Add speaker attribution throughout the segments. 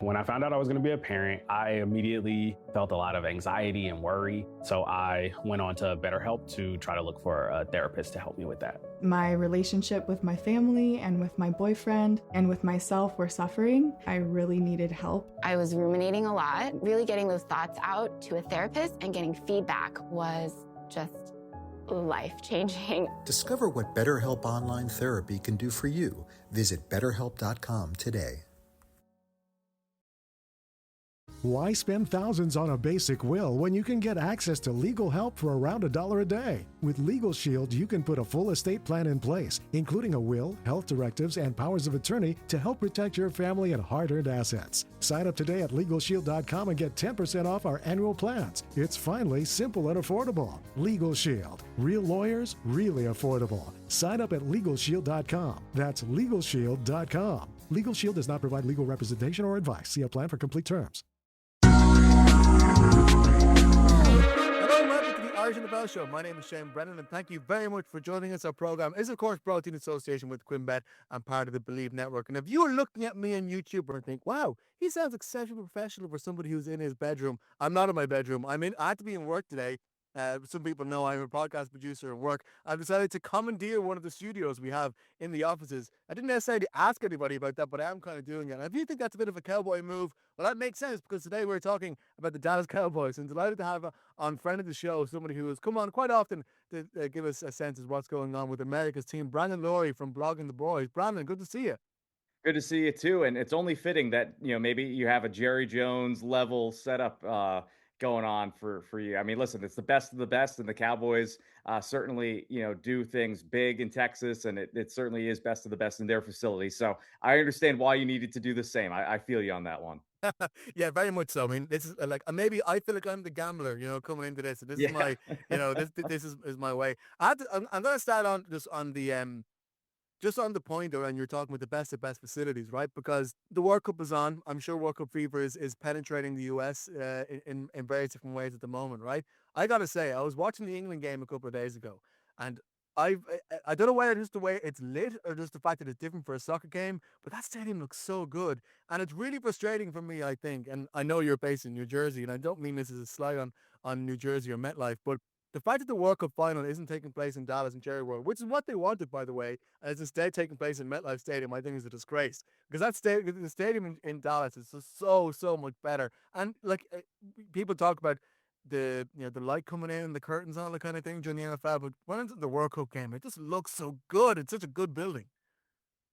Speaker 1: When I found out I was going to be a parent, I immediately felt a lot of anxiety and worry. So I went on to BetterHelp to try to look for a therapist to help me with that.
Speaker 2: My relationship with my family and with my boyfriend and with myself were suffering. I really needed help.
Speaker 3: I was ruminating a lot. Really getting those thoughts out to a therapist and getting feedback was just life-changing.
Speaker 4: Discover what BetterHelp Online Therapy can do for you. Visit BetterHelp.com today.
Speaker 5: Why spend thousands on a basic will when you can get access to legal help for around $1 a day? With Legal Shield, you can put a full estate plan in place, including a will, health directives, and powers of attorney to help protect your family and hard-earned assets. Sign up today at LegalShield.com and get 10% off our annual plans. It's finally simple and affordable. Legal Shield. Real lawyers, really affordable. Sign up at LegalShield.com. That's LegalShield.com. Legal Shield does not provide legal representation or advice. See a plan for complete terms.
Speaker 6: Hello and welcome to the Irish NFL Show. My name is Shane Brennan and thank you very much for joining us. Our program is, of course, brought to you in association with QuinnBet and part of the Believe Network. And if you are looking at me on YouTube and think, wow, he sounds exceptionally professional for somebody who's in his bedroom. I'm not in my bedroom. I had to be in work today. Some people know I'm a podcast producer at work. I've decided to commandeer one of the studios we have in the offices. I didn't necessarily ask anybody about that, but I am kind of doing it. And if you think that's a bit of a cowboy move, well, that makes sense because today we're talking about the Dallas Cowboys and delighted to have on friend of the show somebody who has come on quite often to give us a sense of what's going on with America's team. Brandon Loree from Blogging the Boys. Brandon, good to see you.
Speaker 7: Good to see you too, and it's only fitting that maybe you have a Jerry Jones level setup going on for you. I mean, listen, it's the best of the best, and the Cowboys certainly do things big in Texas, and it certainly is best of the best in their facility. So I understand why you needed to do the same. I feel you on that one.
Speaker 6: Yeah, very much so. I mean, this is like maybe I feel like I'm the gambler, coming into this. And this is
Speaker 7: Yeah.
Speaker 6: my, this is my way. I'm going to start on just on the point around you're talking about the best of best facilities, right? Because the World Cup is on. I'm sure World Cup fever is penetrating the US in various different ways at the moment, right? I gotta say, I was watching the England game a couple of days ago, and I don't know whether it's just the way it's lit or just the fact that it's different for a soccer game, but that stadium looks so good, and it's really frustrating for me. I think, and I know you're based in New Jersey, and I don't mean this as a slight on New Jersey or MetLife, but the fact that the World Cup final isn't taking place in Dallas and Jerry World, which is what they wanted, by the way, and it's instead taking place in MetLife Stadium, I think is a disgrace. Because the stadium in Dallas is just so much better. And like people talk about the light coming in and the curtains and all that kind of thing during the NFL, but when it's the World Cup game, it just looks so good. It's such a good building.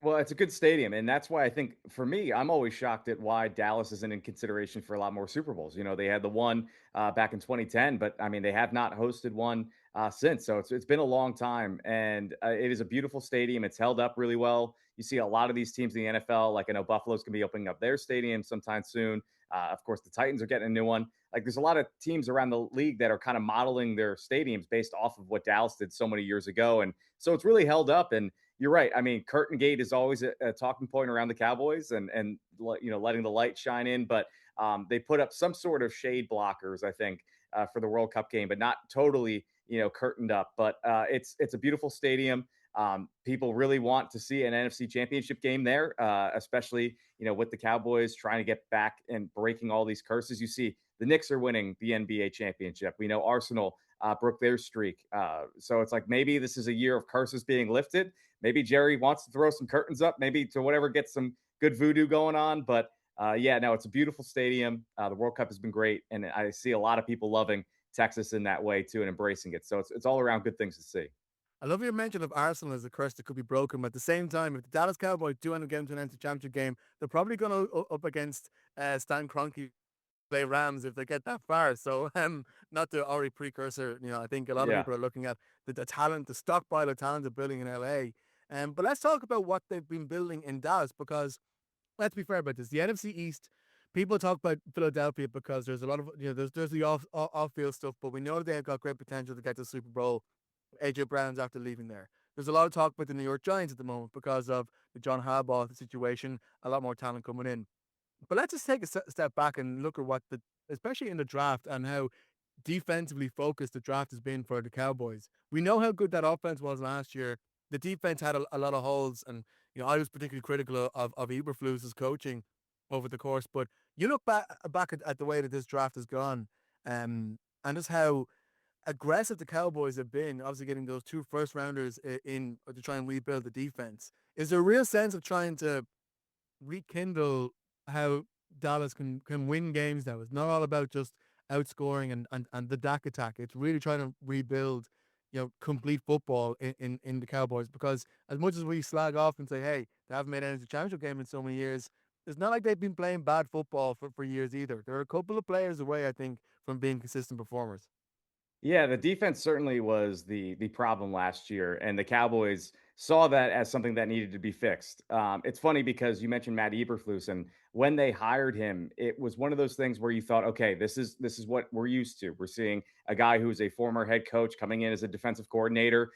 Speaker 7: Well, it's a good stadium, and that's why I think for me, I'm always shocked at why Dallas isn't in consideration for a lot more Super Bowls. They had the one back in 2010, but I mean, they have not hosted one since. So it's been a long time, and it is a beautiful stadium. It's held up really well. You see a lot of these teams in the NFL, like I know Buffalo's going to be opening up their stadium sometime soon. Of course, the Titans are getting a new one. Like, there's a lot of teams around the league that are kind of modeling their stadiums based off of what Dallas did so many years ago, and so it's really held up. And you're right. I mean, Curtain Gate is always a talking point around the Cowboys, and letting the light shine in. But they put up some sort of shade blockers, I think, for the World Cup game, but not totally curtained up. But it's a beautiful stadium. People really want to see an NFC Championship game there, especially with the Cowboys trying to get back and breaking all these curses. You see, the Knicks are winning the NBA championship. We know Arsenal broke their streak. So it's like maybe this is a year of curses being lifted. Maybe Jerry wants to throw some curtains up, maybe to whatever gets some good voodoo going on. But yeah, no, it's a beautiful stadium. The World Cup has been great. And I see a lot of people loving Texas in that way too and embracing it. So it's all around good things to see.
Speaker 6: I love your mention of Arsenal as a curse that could be broken, but at the same time, if the Dallas Cowboys do end up getting to an NFC Championship game, they're probably going to up against Stan Kroenke play Rams if they get that far. So, not the already precursor. I think a lot of
Speaker 7: Yeah.
Speaker 6: people are looking at the talent, the stockpile of talent they're building in LA. But let's talk about what they've been building in Dallas because let's be fair about this. The NFC East, people talk about Philadelphia because there's a lot of there's the off field stuff, but we know they've got great potential to get to the Super Bowl. AJ Brown's after leaving there. There's a lot of talk about the New York Giants at the moment because of the John Harbaugh situation. A lot more talent coming in. But let's just take a step back and look at what especially in the draft and how defensively focused the draft has been for the Cowboys. We know how good that offense was last year. The defense had a lot of holes, and I was particularly critical of Eberflus's coaching. over the course. But you look back at the way that this draft has gone, and just how aggressive the Cowboys have been, obviously getting those two first rounders in to try and rebuild the defense. Is there a real sense of trying to rekindle how Dallas can win games now? It's not all about just outscoring and the Dak attack. It's really trying to rebuild, complete football in the Cowboys, because as much as we slag off and say, hey, they haven't made any championship game in so many years, it's not like they've been playing bad football for years either. There are a couple of players away, I think, from being consistent performers.
Speaker 7: Yeah, the defense certainly was the problem last year, and the Cowboys saw that as something that needed to be fixed. It's funny because you mentioned Matt Eberflus, and when they hired him, it was one of those things where you thought, okay, this is what we're used to. We're seeing a guy who is a former head coach coming in as a defensive coordinator.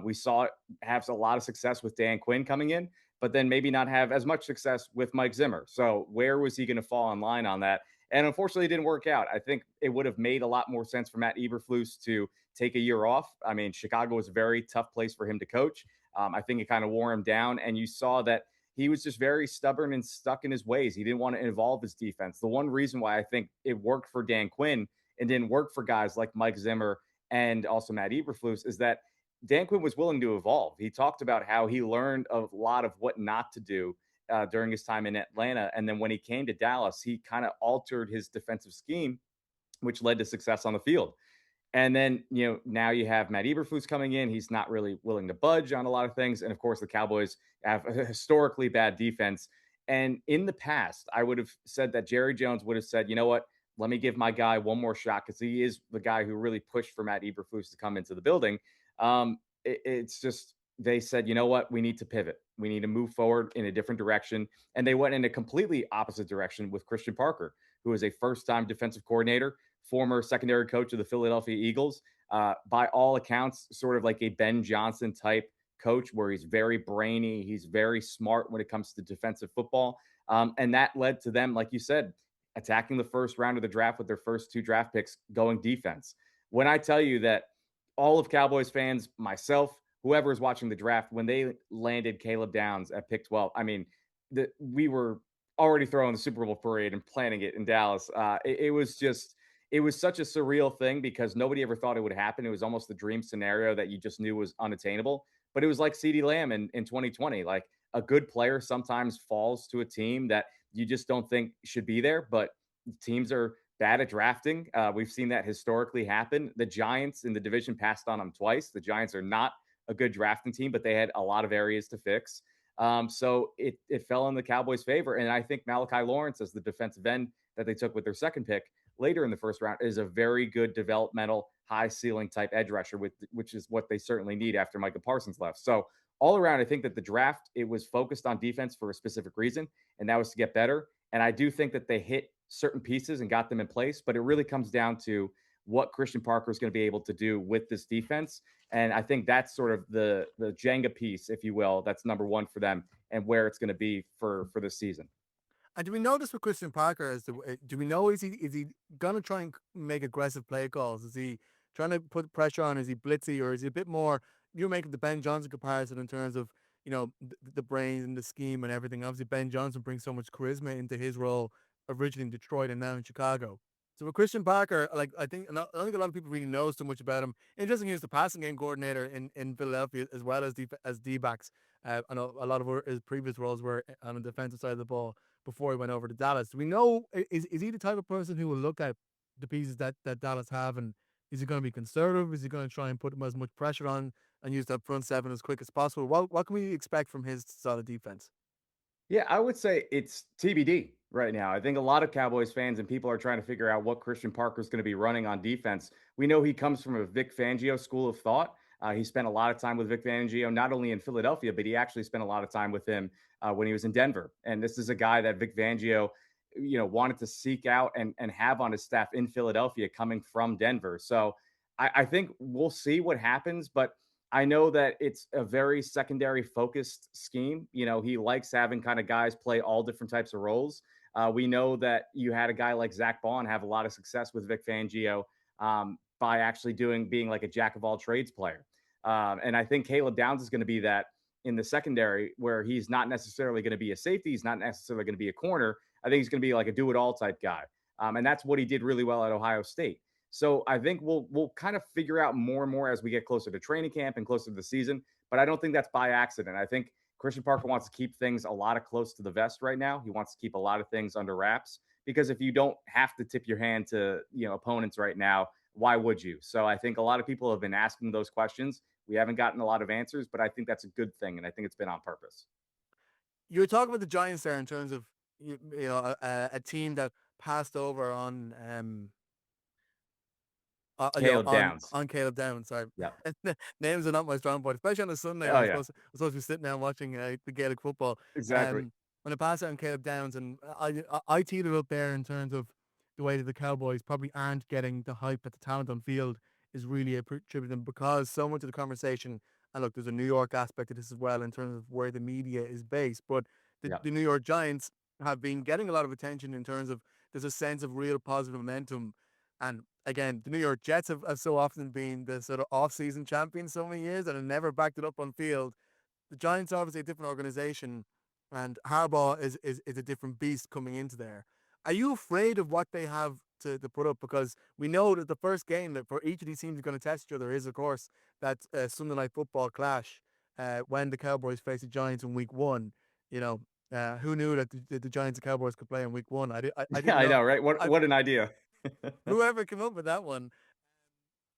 Speaker 7: We saw it have a lot of success with Dan Quinn coming in, but then maybe not have as much success with Mike Zimmer. So where was he going to fall in line on that? And unfortunately, it didn't work out. I think it would have made a lot more sense for Matt Eberflus to take a year off. I mean, Chicago was a very tough place for him to coach. I think it kind of wore him down. And you saw that he was just very stubborn and stuck in his ways. He didn't want to evolve his defense. The one reason why I think it worked for Dan Quinn and didn't work for guys like Mike Zimmer and also Matt Eberflus is that Dan Quinn was willing to evolve. He talked about how he learned a lot of what not to do during his time in Atlanta. And then when he came to Dallas, he kind of altered his defensive scheme, which led to success on the field. And then, now you have Matt Eberflus coming in. He's not really willing to budge on a lot of things. And of course, the Cowboys have a historically bad defense. And in the past, I would have said that Jerry Jones would have said, you know what, let me give my guy one more shot because he is the guy who really pushed for Matt Eberflus to come into the building. It's just they said, you know what, we need to pivot. We need to move forward in a different direction. And they went in a completely opposite direction with Christian Parker, who is a first-time defensive coordinator, former secondary coach of the Philadelphia Eagles. By all accounts, sort of like a Ben Johnson type coach where he's very brainy. He's very smart when it comes to defensive football. And that led to them, like you said, attacking the first round of the draft with their first two draft picks going defense. When I tell you that all of Cowboys fans, myself, whoever is watching the draft, when they landed Caleb Downs at pick 12, I mean, we were already throwing the Super Bowl parade and planning it in Dallas. It was such a surreal thing because nobody ever thought it would happen. It was almost the dream scenario that you just knew was unattainable. But it was like CeeDee Lamb in 2020. Like a good player sometimes falls to a team that you just don't think should be there. But teams are bad at drafting. We've seen that historically happen. The Giants in the division passed on them twice. The Giants are not a good drafting team, but they had a lot of areas to fix. So it fell in the Cowboys' favor. And I think Malachi Lawrence, as the defensive end that they took with their second pick later in the first round, is a very good developmental, high ceiling type edge rusher, which is what they certainly need after Micah Parsons left. So all around, I think that the draft, it was focused on defense for a specific reason, and that was to get better. And I do think that they hit certain pieces and got them in place, but it really comes down to what Christian Parker is going to be able to do with this defense. And I think that's sort of the Jenga piece, if you will, that's number one for them and where it's going to be for this season.
Speaker 6: And do we know this with Christian Parker? Do we know is he gonna try and make aggressive play calls? Is he trying to put pressure on? Is he blitzy, or is he a bit more? You're making the Ben Johnson comparison in terms of the brains and the scheme and everything. Obviously, Ben Johnson brings so much charisma into his role originally in Detroit and now in Chicago. So with Christian Parker, like I think I don't think a lot of people really know so much about him. Interesting, he's the passing game coordinator in Philadelphia as well as D backs. I know a lot of his previous roles were on the defensive side of the ball before he went over to Dallas. Do we know is he the type of person who will look at the pieces that Dallas have, and is he going to be conservative? Is he going to try and put as much pressure on and use that front seven as quick as possible? What can we expect from his solid defense?
Speaker 7: Yeah, I would say it's TBD right now. I think a lot of Cowboys fans and people are trying to figure out what Christian Parker is going to be running on defense. We know he comes from a Vic Fangio school of thought. He spent a lot of time with Vic Fangio, not only in Philadelphia, but he actually spent a lot of time with him when he was in Denver. And this is a guy that Vic Fangio, wanted to seek out and have on his staff in Philadelphia coming from Denver. So I think we'll see what happens, but I know that it's a very secondary focused scheme. He likes having kind of guys play all different types of roles. We know that you had a guy like Zach Bond have a lot of success with Vic Fangio by actually being like a jack of all trades player. And I think Caleb Downs is going to be that in the secondary, where he's not necessarily going to be a safety. He's not necessarily going to be a corner. I think he's going to be like a do it all type guy. And that's what he did really well at Ohio State. So I think we'll kind of figure out more and more as we get closer to training camp and closer to the season. But I don't think that's by accident. I think Christian Parker wants to keep things a lot of close to the vest right now. He wants to keep a lot of things under wraps because if you don't have to tip your hand to opponents right now, why would you? So I think a lot of people have been asking those questions. We haven't gotten a lot of answers, but I think that's a good thing, and I think it's been on purpose.
Speaker 6: You were talking about the Giants there in terms of a team that passed over on
Speaker 7: Caleb Downs.
Speaker 6: on Caleb Downs. Sorry,
Speaker 7: Yeah.
Speaker 6: names are not my strong point, especially on a Sunday.
Speaker 7: Oh yeah.
Speaker 6: I'm supposed to be sitting down watching the Gaelic football.
Speaker 7: Exactly.
Speaker 6: When I passed out on Caleb Downs, and I teed it up there in terms of the way that the Cowboys probably aren't getting the hype that the talent on field is really attributed because so much of the conversation. And look, there's a New York aspect to this as well in terms of where the media is based, but
Speaker 7: Yeah.
Speaker 6: the New York Giants have been getting a lot of attention in terms of there's a sense of real positive momentum. And again, the New York Jets have so often been the sort of off-season champions so many years and have never backed it up on field. The Giants are obviously a different organization, and Harbaugh is a different beast coming into there. Are you afraid of what they have to put up? Because we know that the first game that for each of these teams are going to test each other is, of course, that Sunday Night Football clash when the Cowboys face the Giants in Week 1. You know, who knew that the Giants and Cowboys could play in Week 1? I
Speaker 7: Yeah,
Speaker 6: didn't
Speaker 7: I
Speaker 6: know.
Speaker 7: know, right? What an idea.
Speaker 6: Whoever came up with that one.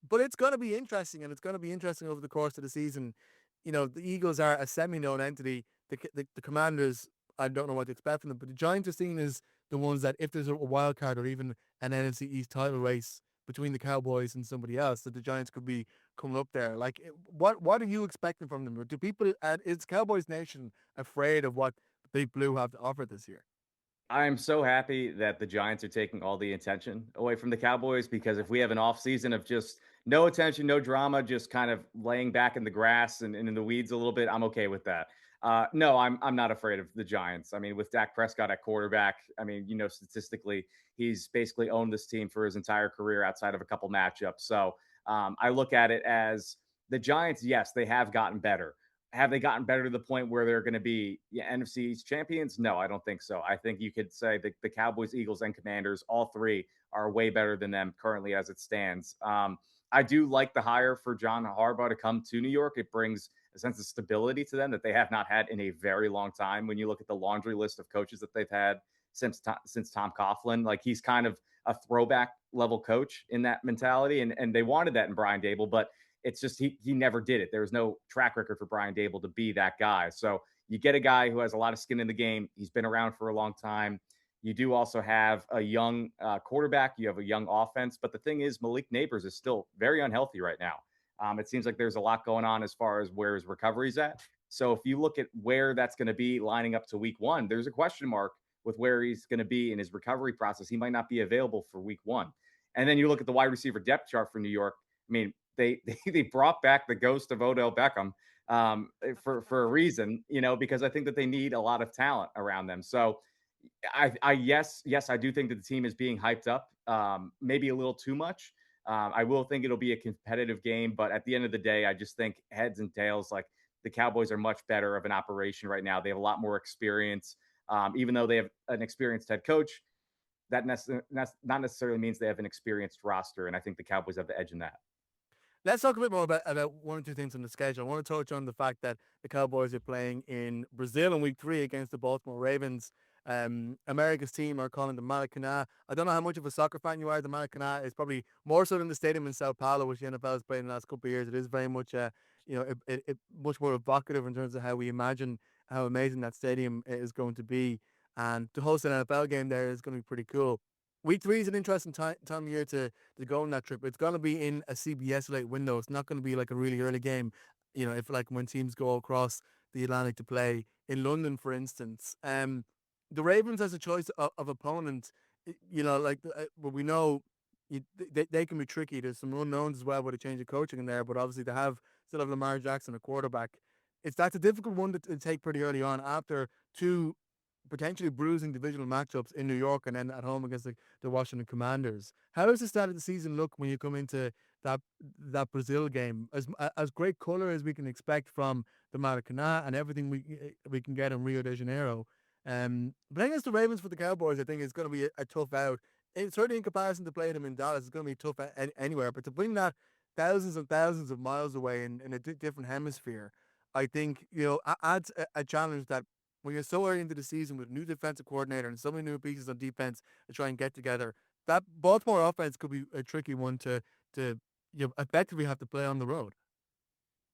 Speaker 6: But it's going to be interesting, and it's going to be interesting over the course of the season. You know, the Eagles are a semi-known entity. The Commanders, I don't know what to expect from them, but the Giants are seen as the ones that if there's a wild card or even an NFC East title race between the Cowboys and somebody else, that the Giants could be coming up there. Like, what are you expecting from them? Or do people, is Cowboys Nation afraid of what the Big Blue have to offer this year?
Speaker 7: I'm so happy that the Giants are taking all the attention away from the Cowboys because if we have an off season of just no attention, no drama, just kind of laying back in the grass and in the weeds a little bit, I'm okay with that. No, I'm not afraid of the Giants. I mean, with Dak Prescott at quarterback, I mean, statistically, he's basically owned this team for his entire career outside of a couple matchups. So I look at it as the Giants. Yes, they have gotten better. Have they gotten better to the point where they're going to be NFC East champions? No, I don't think so. I think you could say the Cowboys, Eagles, and Commanders, all three are way better than them currently as it stands. I do like the hire for John Harbaugh to come to New York. It brings a sense of stability to them that they have not had in a very long time. When you look at the laundry list of coaches that they've had since Tom Coughlin, like he's kind of a throwback level coach in that mentality, and they wanted that in Brian Dable, but it's just he never did it. There was no track record for Brian Dable to be that guy. So you get a guy who has a lot of skin in the game. He's been around for a long time. You do also have a young quarterback. You have a young offense. But the thing is, Malik Neighbors is still very unhealthy right now. It seems like there's a lot going on as far as where his recovery's at. So if you look at where that's going to be lining up to Week 1, there's a question mark with where he's going to be in his recovery process. He might not be available for Week 1. And then you look at the wide receiver depth chart for New York. I mean, they brought back the ghost of Odell Beckham for a reason, because I think that they need a lot of talent around them. So yes, I do think that the team is being hyped up, maybe a little too much. I will think it'll be a competitive game, but at the end of the day, I just think heads and tails, like the Cowboys are much better of an operation right now. They have a lot more experience, even though they have an experienced head coach. That not necessarily means they have an experienced roster, and I think the Cowboys have the edge in that.
Speaker 6: Let's talk a bit more about one or two things on the schedule. I want to touch on the fact that the Cowboys are playing in Brazil in Week 3 against the Baltimore Ravens. America's team are calling the Maracanã. I don't know how much of a soccer fan you are. The Maracanã is probably more so than the stadium in Sao Paulo, which the NFL has played in the last couple of years. It is very much, it much more evocative in terms of how we imagine how amazing that stadium is going to be. And to host an NFL game there is going to be pretty cool. Week 3 is an interesting time of year to go on that trip. It's going to be in a CBS late window. It's not going to be like a really early game, if like when teams go across the Atlantic to play in London, for instance. The Ravens as a choice of opponent, but we know they can be tricky. There's some unknowns as well with a change of coaching in there, but obviously they still have Lamar Jackson, a quarterback. That's a difficult one to take pretty early on after two potentially bruising divisional matchups in New York and then at home against the Washington Commanders. How does the start of the season look when you come into that Brazil game? As great color as we can expect from the Maracanã and everything we can get in Rio de Janeiro, But against the Ravens for the Cowboys, I think it's going to be a tough out. Certainly in comparison to playing them in Dallas, it's going to be tough anywhere. But to bring that thousands and thousands of miles away in a different hemisphere, I think, adds a challenge that when you're so early into the season with a new defensive coordinator and so many new pieces on defense to try and get together, that Baltimore offense could be a tricky one to effectively have to play on the road.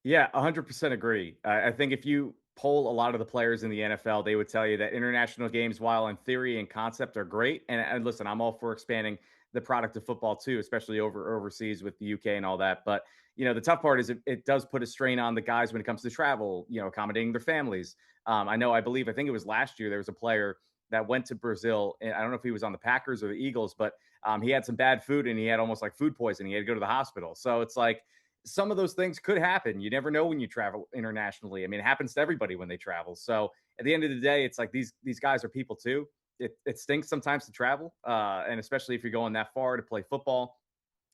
Speaker 7: Yeah, 100% agree. I think if you poll a lot of the players in the NFL, they would tell you that international games, while in theory and concept are great, and listen, I'm all for expanding the product of football too, especially overseas with the UK and all that. But the tough part is it does put a strain on the guys when it comes to travel, accommodating their families. I think it was last year there was a player that went to Brazil, and I don't know if he was on the Packers or the Eagles, but he had some bad food and he had almost like food poisoning. He had to go to the hospital. So it's like some of those things could happen. You never know when you travel internationally. I mean, it happens to everybody when they travel. So at the end of the day, it's like these guys are people too. It stinks sometimes to travel, and especially if you're going that far to play football.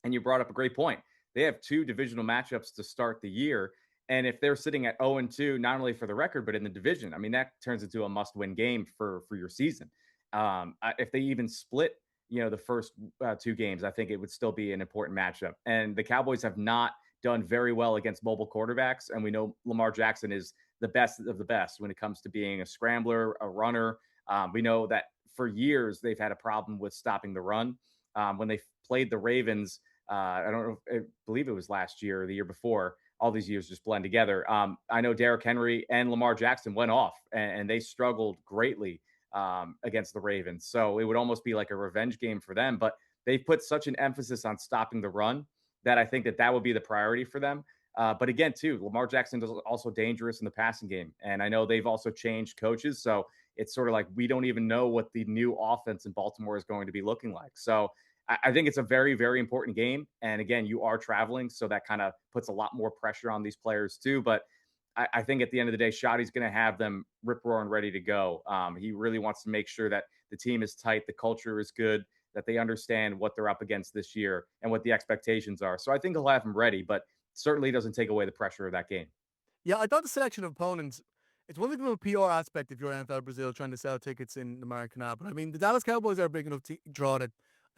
Speaker 7: And you brought up a great point. They have two divisional matchups to start the year. And if they're sitting at 0-2, not only for the record, but in the division, I mean, that turns into a must-win game for your season. If they even split, the first two games, I think it would still be an important matchup. And the Cowboys have not done very well against mobile quarterbacks. And we know Lamar Jackson is the best of the best when it comes to being a scrambler, a runner. We know that for years they've had a problem with stopping the run. When they played the Ravens, I don't know, I believe it was last year or the year before. All these years just blend together. I know Derrick Henry and Lamar Jackson went off, and they struggled greatly against the Ravens. So it would almost be like a revenge game for them. But they've put such an emphasis on stopping the run that I think that would be the priority for them. But again, too, Lamar Jackson is also dangerous in the passing game. And I know they've also changed coaches. So it's sort of like we don't even know what the new offense in Baltimore is going to be looking like. So I think it's a very, very important game. And again, you are traveling. So that kind of puts a lot more pressure on these players, too. But I think at the end of the day, Shoddy's going to have them rip roaring ready to go. He really wants to make sure that the team is tight, the culture is good, that they understand what they're up against this year and what the expectations are. So I think he'll have them ready, but certainly doesn't take away the pressure of that game.
Speaker 6: Yeah, I thought the selection of opponents, it's one thing from a PR aspect if you're NFL Brazil trying to sell tickets in the Maracanã. But I mean, the Dallas Cowboys are a big enough draw that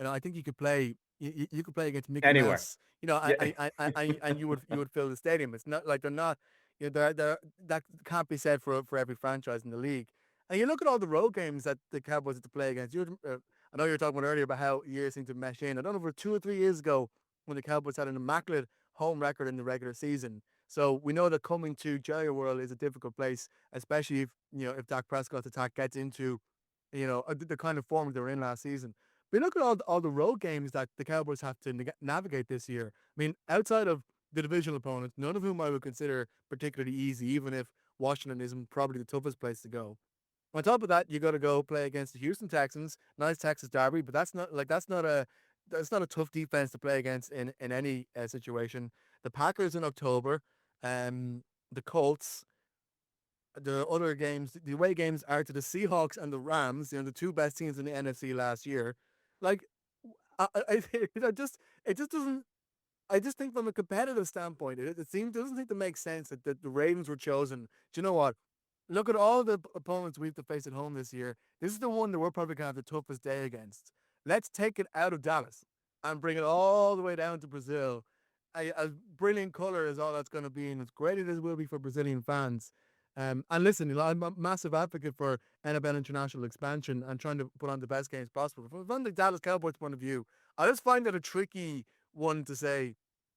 Speaker 6: I think you could play. You could play against Mickey
Speaker 7: Anywhere.
Speaker 6: Mouse,
Speaker 7: Yeah.
Speaker 6: and you would fill the stadium. It's not like they're not, that can't be said for every franchise in the league. And you look at all the road games that the Cowboys have to play against. I know you were talking about earlier about how years seem to mesh in. I don't know if it was 2 or 3 years ago when the Cowboys had an immaculate home record in the regular season. So we know that coming to Jerry World is a difficult place, especially if Dak Prescott's attack gets into, the kind of form they were in last season. But look at all the road games that the Cowboys have to navigate this year. I mean, outside of the divisional opponents, none of whom I would consider particularly easy, even if Washington isn't probably the toughest place to go. On top of that, you got to go play against the Houston Texans. Nice Texas Derby, but that's not a tough defense to play against in any situation. The Packers in October, the Colts. The other games, the away games are to the Seahawks and the Rams. The two best teams in the NFC last year. Like, it just doesn't. I just think from a competitive standpoint, doesn't seem to make sense that the Ravens were chosen. Do you know what? Look at all the opponents we have to face at home this year. This is the one that we're probably going to have the toughest day against. Let's take it out of Dallas and bring it all the way down to Brazil. As brilliant color as all that's going to be, and as great as it will be for Brazilian fans. And listen, I'm a massive advocate for NFL international expansion and trying to put on the best games possible. From the Dallas Cowboys point of view, I just find it a tricky one to say,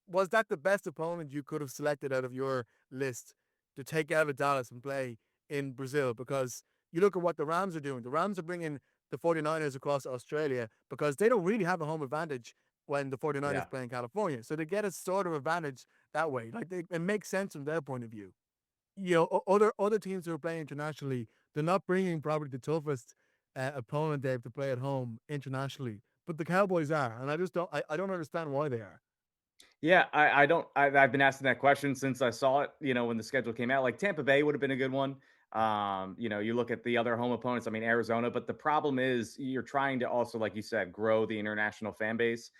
Speaker 6: was that the best opponent you could have selected out of your list to take out of Dallas and play in Brazil? Because you look at what the Rams are doing. The Rams are bringing the 49ers across Australia because they don't really have a home advantage when the 49ers
Speaker 7: Yeah.
Speaker 6: play in California. So they get a sort of advantage that way. Like it makes sense from their point of view. Other teams who are playing internationally, they're not bringing probably the toughest opponent they have to play at home internationally. But the Cowboys are, and I just don't. I don't understand why they are.
Speaker 7: Yeah, I don't. I've been asking that question since I saw it. When the schedule came out, like Tampa Bay would have been a good one. You look at the other home opponents, I mean, Arizona, but the problem is you're trying to also, like you said, grow the international fan base.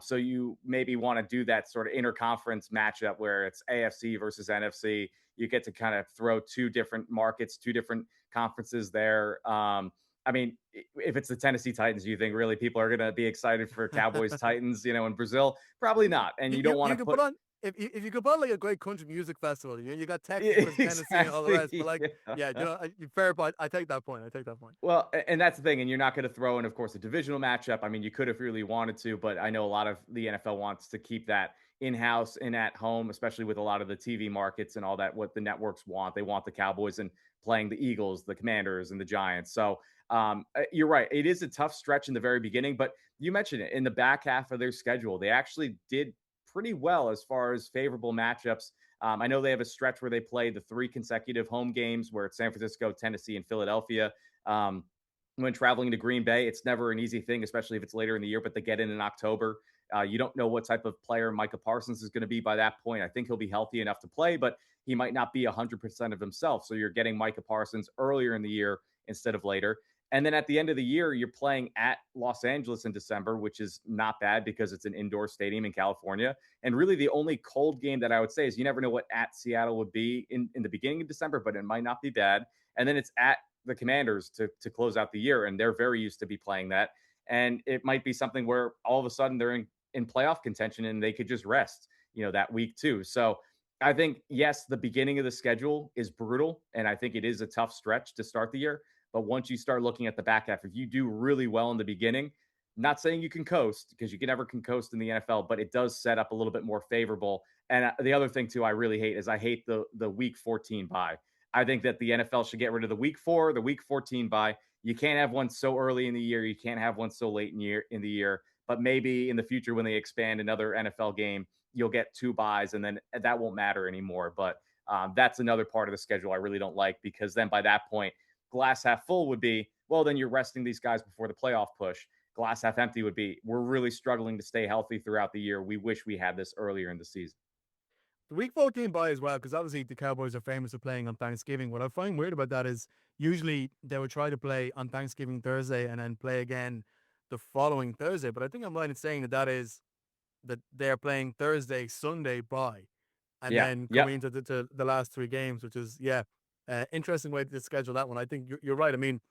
Speaker 7: So you maybe want to do that sort of interconference matchup where it's AFC versus NFC. You get to kind of throw two different markets, two different conferences there. I mean, if it's the Tennessee Titans, you think really people are going to be excited for Cowboys Titans, in Brazil? Probably not. And you don't want
Speaker 6: You
Speaker 7: to
Speaker 6: can
Speaker 7: put
Speaker 6: put on if you could put on like a great country music festival, you got Texas versus Tennessee and all the rest. But
Speaker 7: exactly.
Speaker 6: like, yeah, fair point. I take that point. I take that point.
Speaker 7: Well, and that's the thing, and you're not going to throw in, of course, a divisional matchup. I mean, you could if you really wanted to, but I know a lot of the NFL wants to keep that in-house and at home, especially with a lot of the TV markets and all that. What the networks want, they want the Cowboys and playing the Eagles, the Commanders, and the Giants. So you're right; it is a tough stretch in the very beginning, but you mentioned it in the back half of their schedule. They actually did pretty well as far as favorable matchups. I know they have a stretch where they play the 3 consecutive home games, where it's San Francisco, Tennessee, and Philadelphia. Um, when traveling to Green Bay, it's never an easy thing, especially if it's later in the year, but they get in October. You don't know what type of player Micah Parsons is going to be by that point. I think he'll be healthy enough to play, but he might not be 100% of himself. So you're getting Micah Parsons earlier in the year instead of later. And then at the end of the year, you're playing at Los Angeles in December, which is not bad because it's an indoor stadium in California. And really, the only cold game that I would say is you never know what at Seattle would be in the beginning of December, but it might not be bad. And then it's at the Commanders to close out the year, and they're very used to be playing that. And it might be something where all of a sudden they're in playoff contention and they could just rest, that week too. So I think, yes, the beginning of the schedule is brutal, and I think it is a tough stretch to start the year. But once you start looking at the back half, if you do really well in the beginning, not saying you can coast because you can never can coast in the NFL, but it does set up a little bit more favorable. And the other thing too, I really hate is I hate the week 14 bye. I think that the NFL should get rid of the week 4, the week 14 bye. You can't have one so early in the year. You can't have one so late in the year. But maybe in the future when they expand another NFL game, you'll get 2 byes, and then that won't matter anymore. But that's another part of the schedule I really don't like, because then by that point, glass half full would be, well, then you're resting these guys before the playoff push. Glass half empty would be, we're really struggling to stay healthy throughout the year. We wish we had this earlier in the season.
Speaker 6: The week 14 bye as well, because obviously the Cowboys are famous for playing on Thanksgiving. What I find weird about that is usually they would try to play on Thanksgiving Thursday and then play again the following Thursday. But I think I'm right in saying that is that they're playing Thursday, Sunday bye, and
Speaker 7: Yeah.
Speaker 6: then
Speaker 7: Yep.
Speaker 6: coming into the last 3 games, which is, interesting way to schedule that one. I think you're right. I mean,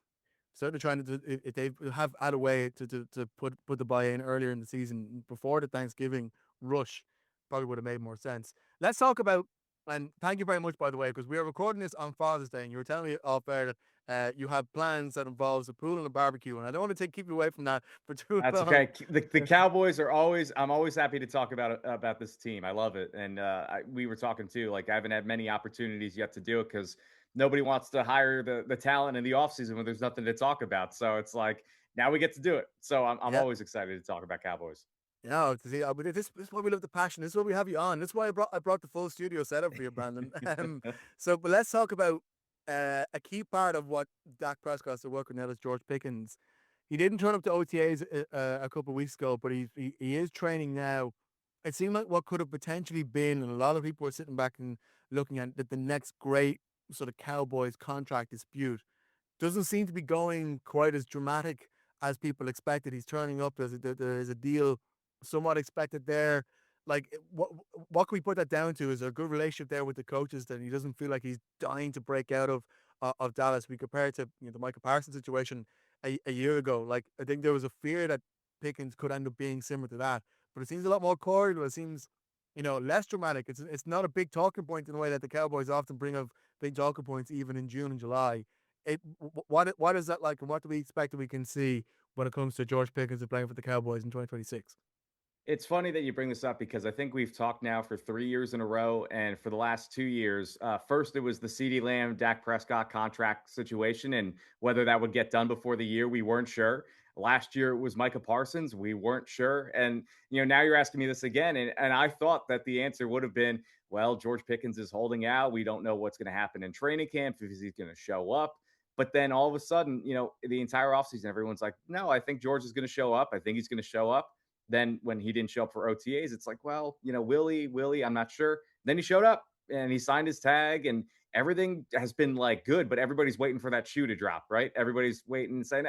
Speaker 6: certainly trying to if they have had a way to put the buy in earlier in the season before the Thanksgiving rush, probably would have made more sense. Let's talk about, and thank you very much, by the way, because we are recording this on Father's Day, and you were telling me off air that you have plans that involves a pool and a barbecue, and I don't want to keep you away from that for too
Speaker 7: That's
Speaker 6: long.
Speaker 7: okay. The Cowboys are always. I'm always happy to talk about this team. I love it, and we were talking too. Like I haven't had many opportunities yet to do it because nobody wants to hire the talent in the offseason when there's nothing to talk about. So it's like now we get to do it. So I'm
Speaker 6: Yeah.
Speaker 7: always excited to talk about Cowboys.
Speaker 6: No, to see, but this is why we love the passion. This is why we have you on. This is why I brought the full studio setup for you, Brandon. But let's talk about a key part of what Dak Prescott's working now is George Pickens. He didn't turn up to OTAs a couple of weeks ago, but he is training now. It seemed like what could have potentially been, and a lot of people were sitting back and looking at the next great sort of Cowboys contract dispute doesn't seem to be going quite as dramatic as people expected. He's turning up. There's a deal somewhat expected there. Like, what can we put that down to? Is there a good relationship there with the coaches that he doesn't feel like he's dying to break out of Dallas? We compare it to the Michael Parsons situation a year ago. Like, I think there was a fear that Pickens could end up being similar to that, but it seems a lot more cordial. It seems less dramatic. It's not a big talking point in the way that the Cowboys often bring up big talking points even in June and July. What is that like, and what do we expect that we can see when it comes to George Pickens and playing for the Cowboys in 2026?
Speaker 7: It's funny that you bring this up because I think we've talked now for 3 years in a row. And for the last 2 years, first it was the CeeDee Lamb, Dak Prescott contract situation, and whether that would get done before the year, we weren't sure. Last year it was Micah Parsons. We weren't sure. And, now you're asking me this again. And I thought that the answer would have been, well, George Pickens is holding out. We don't know what's going to happen in training camp, if he's going to show up. But then all of a sudden, the entire offseason, everyone's like, no, I think George is going to show up. I think he's going to show up. Then when he didn't show up for OTAs, it's like, well, Willie, I'm not sure. Then he showed up and he signed his tag, and everything has been like good, but everybody's waiting for that shoe to drop, right? Everybody's waiting and saying,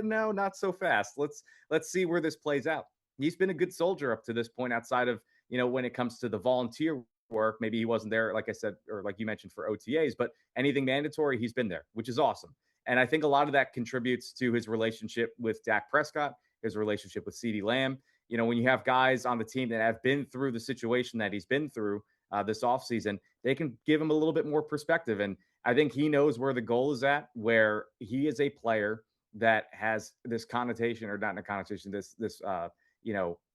Speaker 7: no, not so fast. Let's see where this plays out. He's been a good soldier up to this point outside of, when it comes to the volunteer work. Maybe he wasn't there, like I said, or like you mentioned for OTAs, but anything mandatory, he's been there, which is awesome. And I think a lot of that contributes to his relationship with Dak Prescott, his relationship with CeeDee Lamb. When you have guys on the team that have been through the situation that he's been through this offseason, they can give him a little bit more perspective. And I think he knows where the goal is at, where he is a player that has this connotation, or not a connotation, this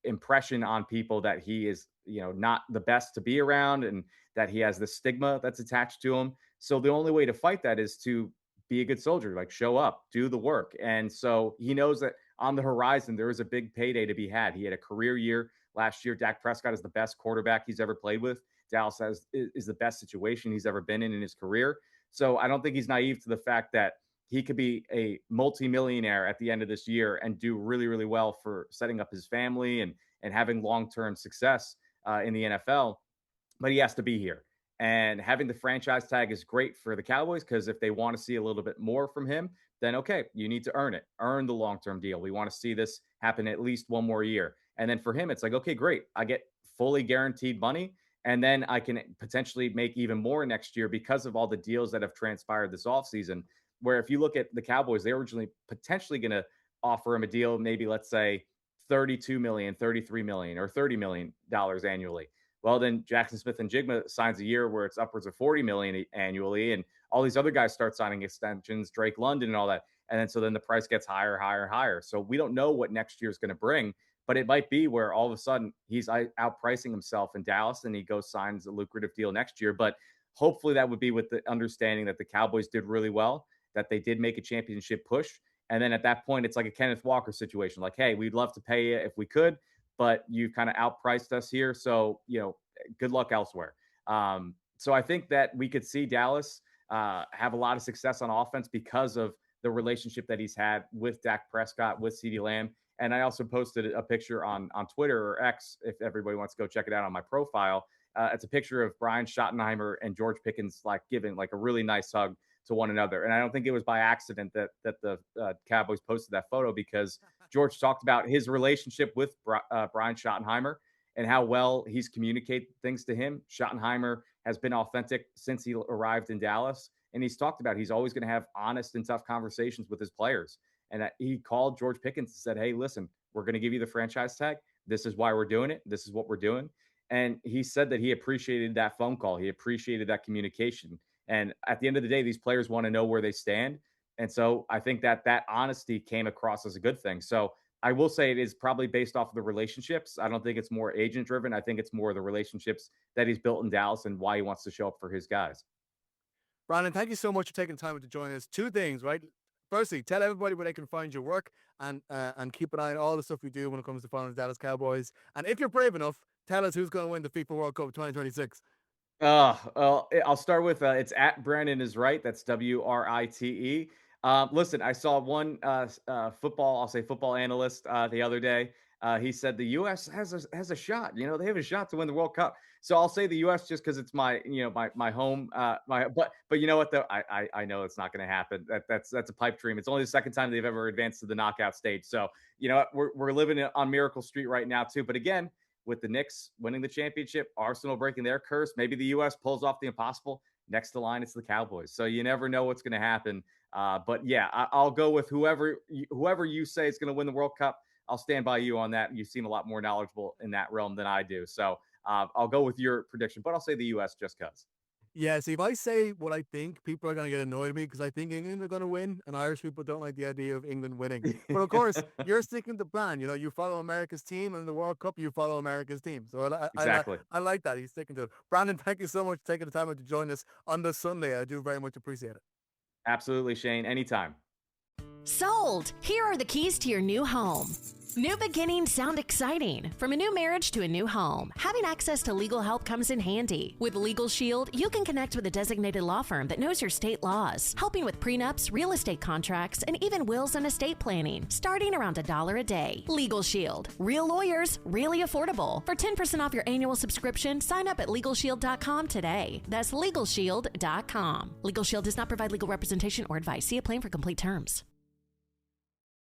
Speaker 7: impression on people that he is, not the best to be around, and that he has this stigma that's attached to him. So the only way to fight that is to be a good soldier, like show up, do the work. And so he knows that on the horizon, there is a big payday to be had. He had a career year last year. Dak Prescott is the best quarterback he's ever played with. Dallas is the best situation he's ever been in his career. So I don't think he's naive to the fact that he could be a multimillionaire at the end of this year and do really, really well for setting up his family and having long-term success in the NFL. But he has to be here. And having the franchise tag is great for the Cowboys, because if they want to see a little bit more from him, then okay, you need to earn it. Earn the long-term deal. We want to see this happen at least one more year. And then for him, it's like, okay, great. I get fully guaranteed money. And then I can potentially make even more next year because of all the deals that have transpired this offseason. Where if you look at the Cowboys, they were originally potentially going to offer him a deal, maybe let's say 32 million, 33 million, or $30 million annually. Well, then Jackson Smith-Njigba signs a year where it's upwards of 40 million annually, and all these other guys start signing extensions, Drake London and all that. And then the price gets higher, higher, higher. So we don't know what next year is going to bring, but it might be where all of a sudden he's outpricing himself in Dallas and he goes signs a lucrative deal next year. But hopefully that would be with the understanding that the Cowboys did really well, that they did make a championship push. And then at that point, it's like a Kenneth Walker situation. Like, hey, we'd love to pay you if we could, but you kind of outpriced us here. So, good luck elsewhere. So I think that we could see Dallas have a lot of success on offense because of the relationship that he's had with Dak Prescott, with CeeDee Lamb. And I also posted a picture on Twitter, or X, if everybody wants to go check it out on my profile. It's a picture of Brian Schottenheimer and George Pickens, like giving like a really nice hug to one another. And I don't think it was by accident that the Cowboys posted that photo, because George talked about his relationship with Brian Schottenheimer and how well he's communicated things to him. Schottenheimer has been authentic since he arrived in Dallas. And he's talked about he's always going to have honest and tough conversations with his players. And he called George Pickens and said, hey, listen, we're going to give you the franchise tag. This is why we're doing it. This is what we're doing. And he said that he appreciated that phone call. He appreciated that communication. And at the end of the day, these players want to know where they stand. And so I think that honesty came across as a good thing. So I will say it is probably based off of the relationships. I don't think it's more agent driven. I think it's more the relationships that he's built in Dallas and why he wants to show up for his guys.
Speaker 6: Brandon, thank you so much for taking the time to join us. Two things, right? Firstly, tell everybody where they can find your work, and keep an eye on all the stuff we do when it comes to following the Dallas Cowboys. And if you're brave enough, tell us who's going to win the FIFA World Cup 2026.
Speaker 7: I'll start with it's at Brandon is right. That's WRITE. Listen, I saw one football analyst the other day. He said the U.S. has a shot. They have a shot to win the World Cup. So I'll say the U.S. just because it's my home. But you know what though? I know it's not going to happen. That's a pipe dream. It's only the second time they've ever advanced to the knockout stage. So we're living on Miracle Street right now too. But again, with the Knicks winning the championship, Arsenal breaking their curse, maybe the U.S. pulls off the impossible. Next to line, it's the Cowboys. So you never know what's going to happen. But yeah, I'll go with whoever you say is going to win the World Cup. I'll stand by you on that. You seem a lot more knowledgeable in that realm than I do. So I'll go with your prediction, but I'll say the U.S. just because.
Speaker 6: Yeah, see, if I say what I think, people are going to get annoyed at me because I think England are going to win, and Irish people don't like the idea of England winning. But of course, you're sticking to the plan. You follow America's team, and in the World Cup, you follow America's team. So
Speaker 7: Exactly.
Speaker 6: I like that. He's sticking to it. Brandon, thank you so much for taking the time out to join us on this Sunday. I do very much appreciate it.
Speaker 7: Absolutely, Shane. Anytime.
Speaker 8: Sold! Here are the keys to your new home. New beginnings sound exciting. From a new marriage to a new home, having access to legal help comes in handy. With Legal Shield, you can connect with a designated law firm that knows your state laws, helping with prenups, real estate contracts, and even wills and estate planning, starting around $1 a day. Legal Shield. Real lawyers, really affordable. For 10% off your annual subscription, sign up at LegalShield.com today. That's LegalShield.com. Legal Shield does not provide legal representation or advice. See a plan for complete terms.